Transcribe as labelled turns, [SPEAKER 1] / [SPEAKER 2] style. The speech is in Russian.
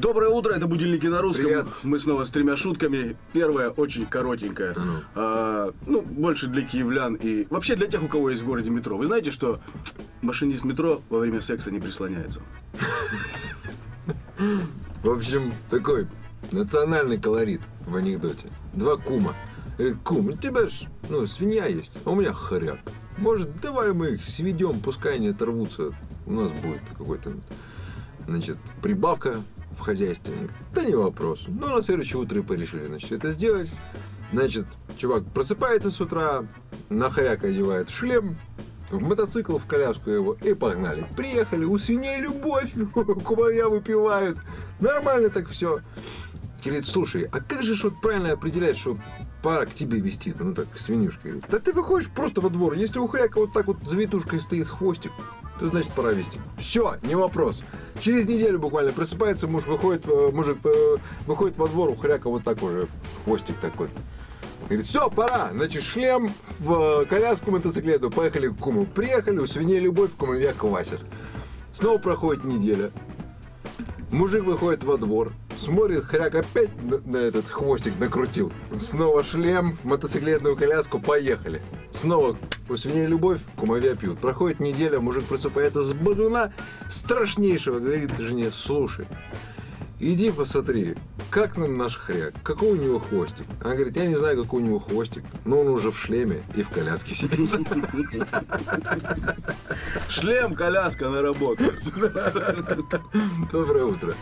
[SPEAKER 1] Доброе утро, это будильники на русском.
[SPEAKER 2] Привет.
[SPEAKER 1] Мы снова с 3 шутками. Первая очень коротенькая. Больше для киевлян и вообще для тех, у кого есть в городе метро. Вы знаете, что машинист метро во время секса не прислоняется?
[SPEAKER 2] В общем, такой национальный колорит в анекдоте. Два кума. Говорит, кум, у тебя ж, свинья есть, а у меня хряк. Может, давай мы их сведем, пускай они оторвутся. У нас будет какой-то, прибавка в хозяйстве. Да не вопрос. На следующее утро и порешили, это сделать. Чувак просыпается с утра, на хряка одевает шлем, в мотоцикл, в коляску его, и погнали. Приехали, у свиней любовь, кумовья выпивают. Нормально так все. Говорит, слушай, а как же правильно определять, что пара к тебе вести? Свинюшка говорит, да ты выходишь просто во двор. Если у хряка вот так вот за витушкой стоит хвостик, то значит пора вести. Все, не вопрос. Через неделю буквально просыпается, мужик выходит во двор, у хряка вот так уже хвостик такой. Говорит, все, пора. Шлем в коляску мотоциклету. Поехали к куму. Приехали, у свиней любовь, кумовья квасят. Снова проходит неделя. Мужик выходит во двор, смотрит, хряк опять на этот хвостик накрутил. Снова шлем в мотоциклетную коляску, поехали. Снова у свиней любовь, кумовья пьют. Проходит неделя, мужик просыпается с бодуна страшнейшего. Говорит жене, слушай, иди посмотри, как нам наш хряк, какой у него хвостик. Она говорит, я не знаю, какой у него хвостик, но он уже в шлеме и в коляске сидит.
[SPEAKER 1] Шлем, коляска на работу.
[SPEAKER 2] Доброе утро.